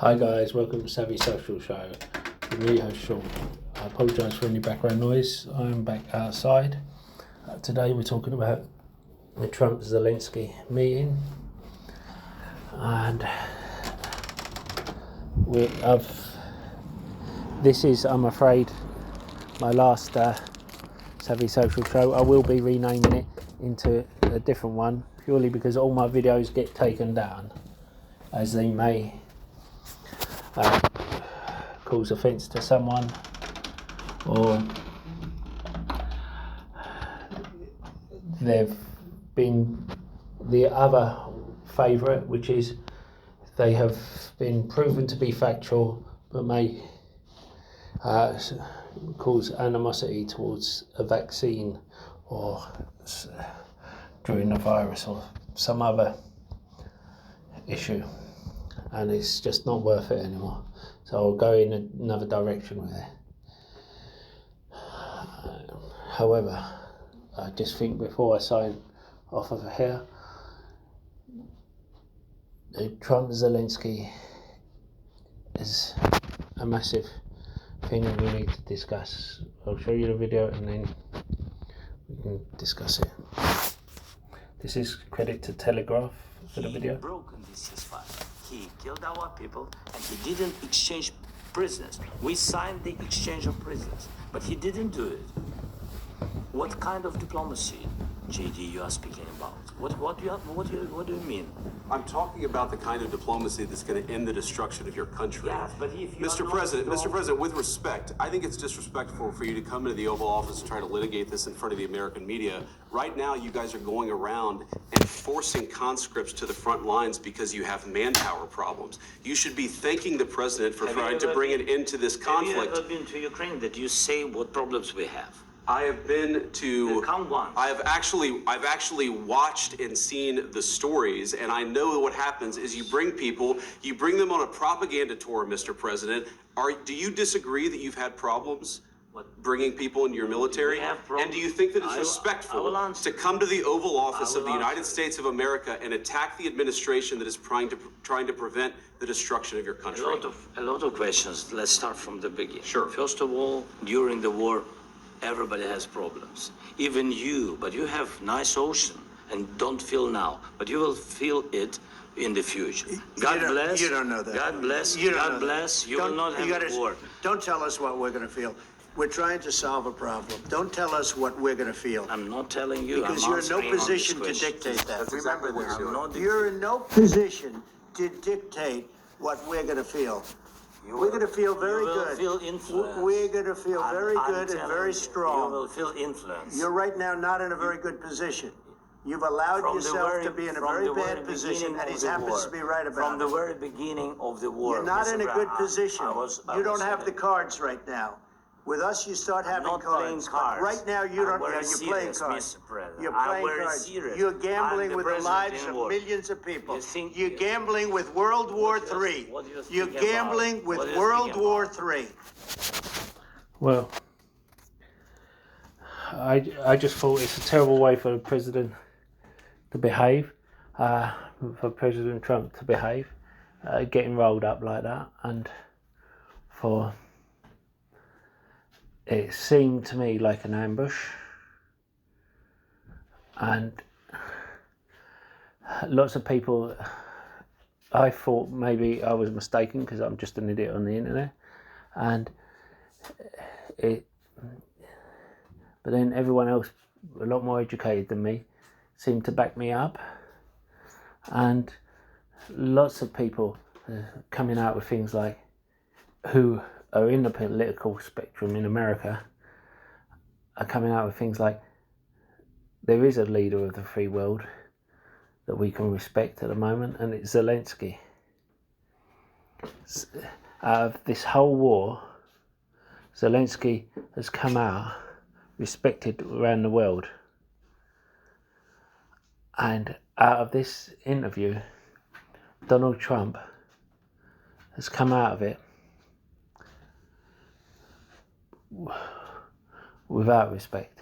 Hi guys, welcome to Savvy Social Show. I'm your host Sean. I apologise for any background noise. I'm back outside. Today we're talking about the Trump-Zelensky meeting, and this is, I'm afraid, my last Savvy Social Show. I will be renaming it into a different one, purely because all my videos get taken down, as they may cause offence to someone, or they've been the other favourite, which is they have been proven to be factual but may cause animosity towards a vaccine or during the virus or some other issue, and it's just not worth it anymore. So I'll go in another direction with it. However, I just think before I sign off of here, Trump-Zelensky is a massive thing we need to discuss. I'll show you the video and then we can discuss it. This is credit to Telegraph for the video. He broke this ceasefire. He killed our people and he didn't exchange prisoners. We signed the exchange of prisoners, but he didn't do it. What kind of diplomacy, JD, you are speaking about? What do you mean? I'm talking about the kind of diplomacy that's going to end the destruction of your country. Yes, but if you Mr. President, with respect, I think it's disrespectful for you to come into the Oval Office and try to litigate this in front of the American media. Right now, you guys are going around and forcing conscripts to the front lines because you have manpower problems. You should be thanking the president for trying to bring an end to this conflict. Have you ever been to Ukraine that you say what problems we have? I have been to. Come once. I've actually watched and seen the stories, and I know what happens is you bring them on a propaganda tour, Mr. President. Do you disagree that you've had problems bringing people into your military? And do you think that it's respectful to come to the Oval Office of the United States of America and attack the administration that is trying to prevent the destruction of your country? A lot of questions. Let's start from the beginning. Sure. First of all, during the war, everybody has problems, even you, but you have nice ocean and don't feel now, but you will feel it in the future. God bless. You don't know that. God bless. God bless. You will not have a war. Don't tell us what we're going to feel. We're trying to solve a problem. Don't tell us what we're going to feel. I'm not telling you. Because you're in no position to dictate that. That's exactly what you're doing. You're in no position to dictate what we're going to feel. We're going to feel very good. You will feel influence. We're going to feel very good and very You strong. will feel influence. You're right now not in a very good position. You've allowed yourself to be in a very bad position, and he happens to be right about it. From the very beginning of the war. You're not Mr. in a good Brown, position. You don't have the cards right now. With us, you start having not playing cards. cards. Right now, you don't. Very You're playing serious, cards. Mr. President. You're I'm playing very cards. serious. You're gambling I'm with the the lives president of in war. millions of people. You're you- gambling with World War III. what do you think You're about- gambling with what do you World think War about? III. Well, I just thought it's a terrible way for the president to behave, for President Trump to behave, getting rolled up like that, and for it seemed to me like an ambush, and lots of people, I thought maybe I was mistaken because I'm just an idiot on the internet, and but then everyone else, a lot more educated than me, seemed to back me up, and lots of people coming out with things like, who are in the political spectrum in America, are coming out with things like, there is a leader of the free world that we can respect at the moment, and it's Zelensky. Out of this whole war, Zelensky has come out respected around the world, and out of this interview, Donald Trump has come out of it without respect.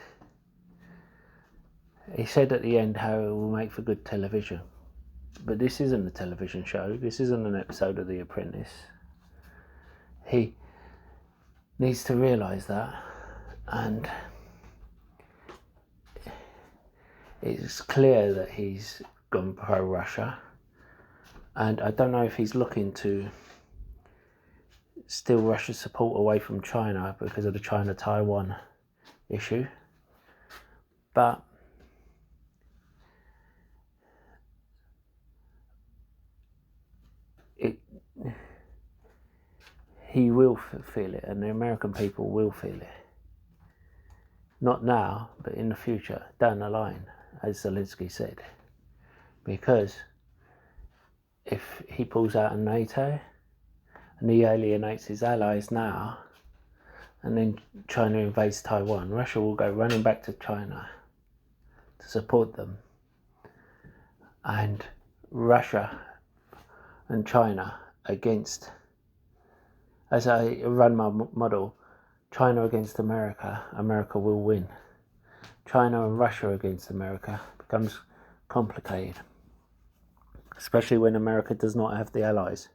He said at the end how it will make for good television. But this isn't a television show. This isn't an episode of The Apprentice. He needs to realise that, and it's clear that he's gone pro-Russia, and I don't know if he's looking to steal Russia's support away from China because of the China-Taiwan issue, but he will feel it, and the American people will feel it. Not now, but in the future, down the line, as Zelensky said. Because if he pulls out of NATO and he alienates his allies now, and then China invades Taiwan, Russia will go running back to China to support them. And Russia and China against, as I run my model, China against America, America will win. China and Russia against America becomes complicated, especially when America does not have the allies.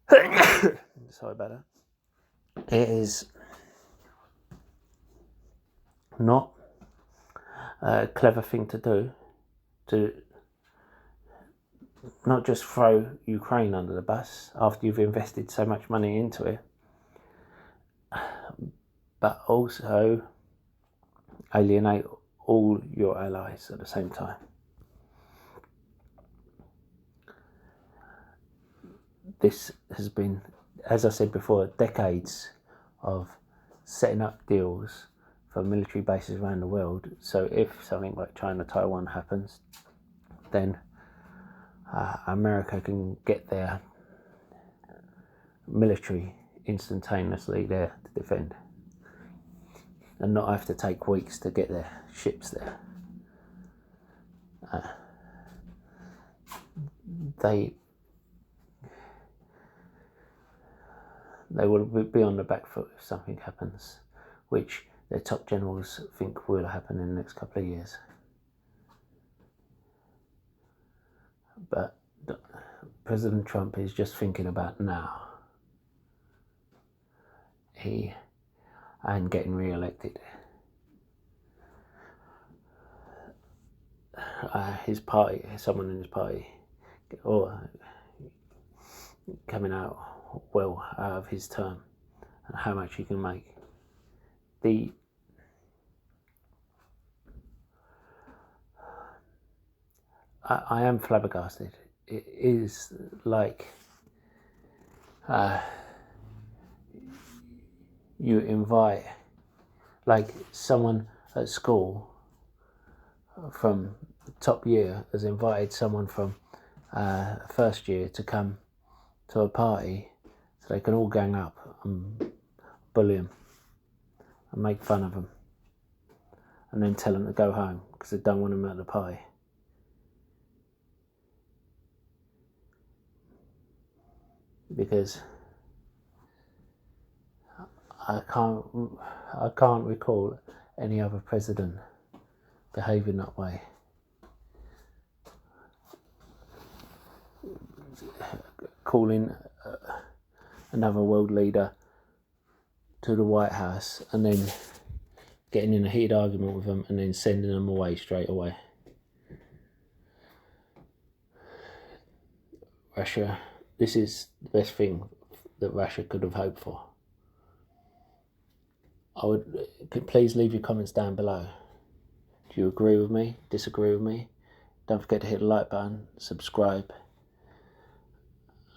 Sorry about that. It is not a clever thing to do, to not just throw Ukraine under the bus after you've invested so much money into it, but also alienate all your allies at the same time. This has been, as I said before, decades of setting up deals for military bases around the world. So if something like China-Taiwan happens, then America can get their military instantaneously there to defend, and not have to take weeks to get their ships there. They will be on the back foot if something happens, which their top generals think will happen in the next couple of years. But President Trump is just thinking about now. And getting re-elected. His party, someone in his party, or coming out well out of his term, and how much he can make. I am flabbergasted. It is like you invite, like someone at school from top year has invited someone from first year to come to a party so they can all gang up and bully them and make fun of them, and then tell them to go home because they don't want them at the party. Because I can't recall any other president behaving that way. Calling another world leader to the White House and then getting in a heated argument with them and then sending them away straight away. Russia, this is the best thing that Russia could have hoped for. Please leave your comments down below. Do you agree with me? Disagree with me? Don't forget to hit the like button, subscribe,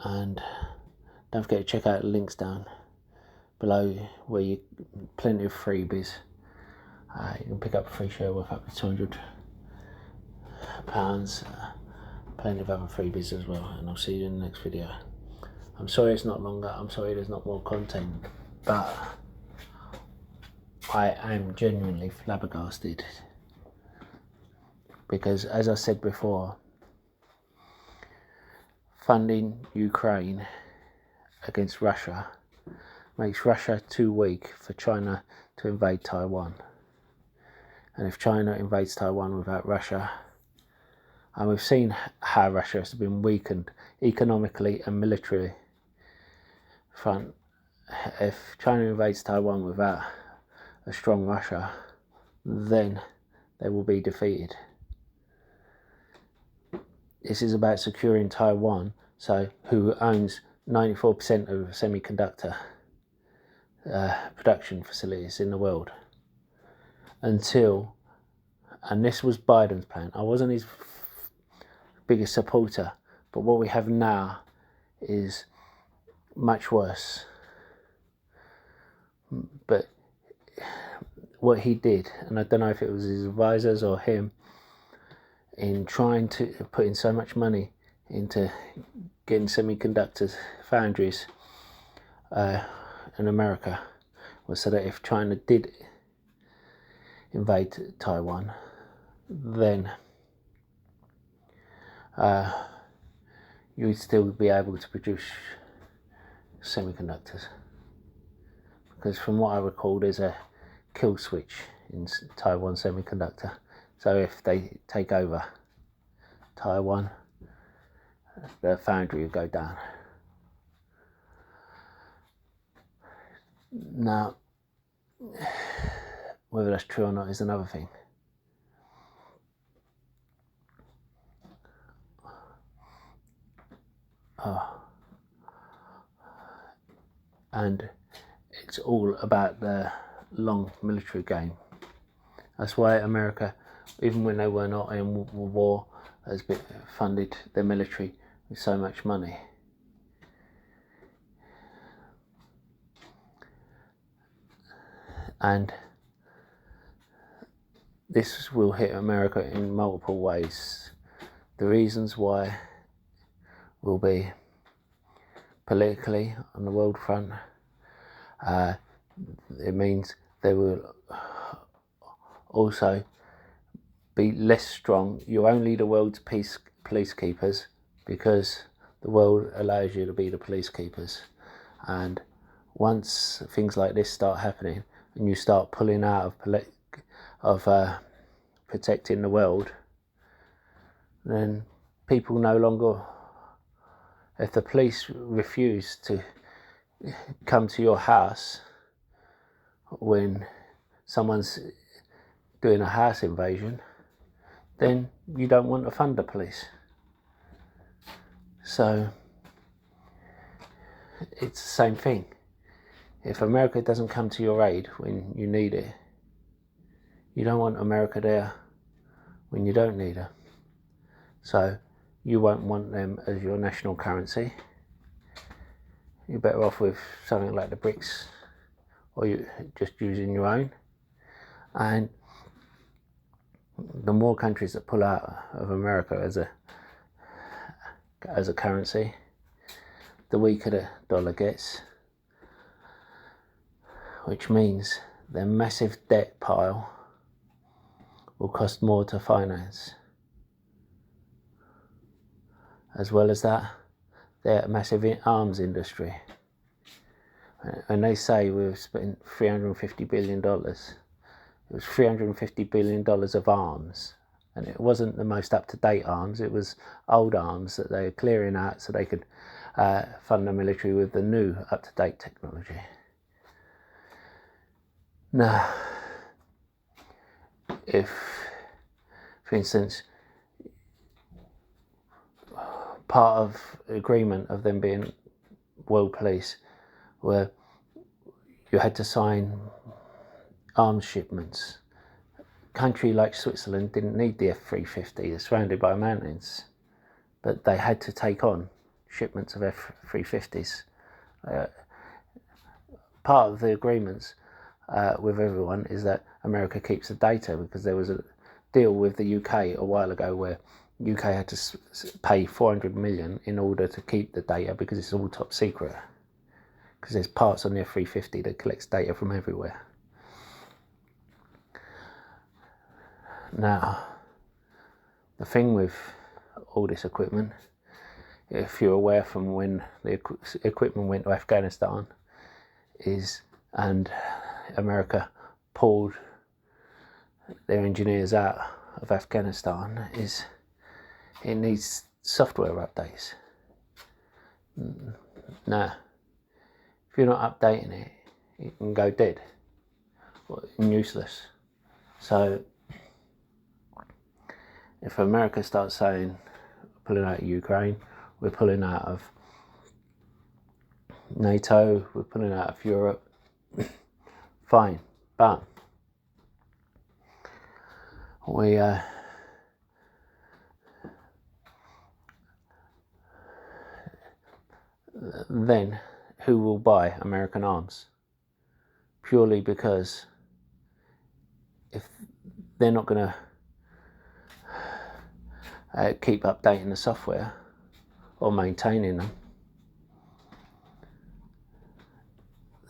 and don't forget to check out the links down below where you plenty of freebies. You can pick up a free share worth up to £200. Plenty of other freebies as well, and I'll see you in the next video. I'm sorry it's not longer. I'm sorry there's not more content, but I am genuinely flabbergasted because, as I said before, funding Ukraine against Russia makes Russia too weak for China to invade Taiwan. And if China invades Taiwan without Russia, And we've seen how Russia has been weakened economically and militarily front. If China invades Taiwan without a strong Russia, then they will be defeated. This is about securing Taiwan, so who owns 94% of semiconductor production facilities in the world. And this was Biden's plan. I wasn't his biggest supporter, but what we have now is much worse. But what he did, and I don't know if it was his advisors or him, in trying to put in so much money into getting semiconductors foundries in America, was so that if China did invade Taiwan, then you would still be able to produce semiconductors. Because from what I recall, there's a kill switch in Taiwan Semiconductor. So if they take over Taiwan, the foundry will go down. Now, whether that's true or not is another thing. And it's all about the long military game. That's why America, even when they were not in war, has funded their military with so much money. And this will hit America in multiple ways. The reasons why will be politically on the world front. It means they will also be less strong. You're only the world's police keepers because the world allows you to be the police keepers. And once things like this start happening and you start pulling out of protecting the world, then people no longer, if the police refuse to come to your house when someone's doing a house invasion, then you don't want to fund the police. So it's the same thing. If America doesn't come to your aid when you need it, you don't want America there when you don't need her. So you won't want them as your national currency. You're better off with something like the BRICS, or you just using your own. And the more countries that pull out of America as a currency, the weaker the dollar gets, which means their massive debt pile will cost more to finance. As well as that, their massive arms industry. And they say we've spent $350 billion. It was $350 billion of arms. And it wasn't the most up-to-date arms, it was old arms that they were clearing out so they could fund the military with the new up-to-date technology. Now, if, for instance, part of the agreement of them being world police where you had to sign arms shipments. A country like Switzerland didn't need the F-350, they're surrounded by mountains, but they had to take on shipments of F-350s. Part of the agreements with everyone is that America keeps the data, because there was a deal with the UK a while ago where UK had to pay 400 million in order to keep the data because it's all top secret. Because there's parts on the F-350 that collects data from everywhere. Now, the thing with all this equipment, if you're aware from when the equipment went to Afghanistan, and America pulled their engineers out of Afghanistan, is it needs software updates. No. If you're not updating it, it can go dead and useless. So if America starts saying, pulling out of Ukraine, we're pulling out of NATO, we're pulling out of Europe, fine, but we then who will buy American arms? Purely because if they're not going to keep updating the software or maintaining them,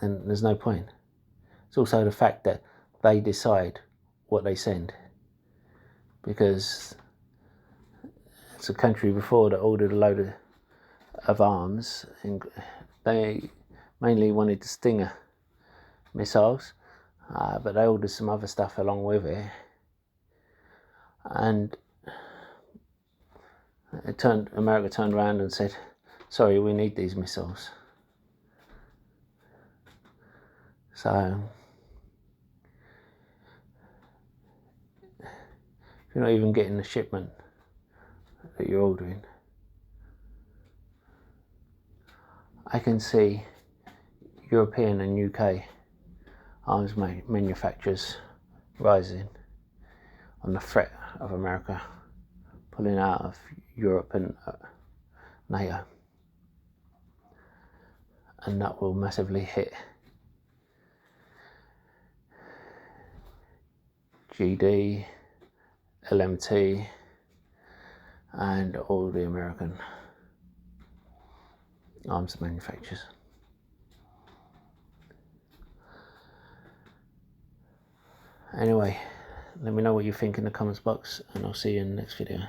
then there's no point. It's also the fact that they decide what they send, because it's a country before that ordered a load of arms, and they mainly wanted the Stinger missiles, but they ordered some other stuff along with it, and America turned around and said, sorry, we need these missiles. So if you're not even getting the shipment that you're ordering, I can see European and UK arms manufacturers rising on the threat of America pulling out of Europe and NATO, and that will massively hit GD, LMT, and all the American arms manufacturers. Anyway, let me know what you think in the comments box, and I'll see you in the next video.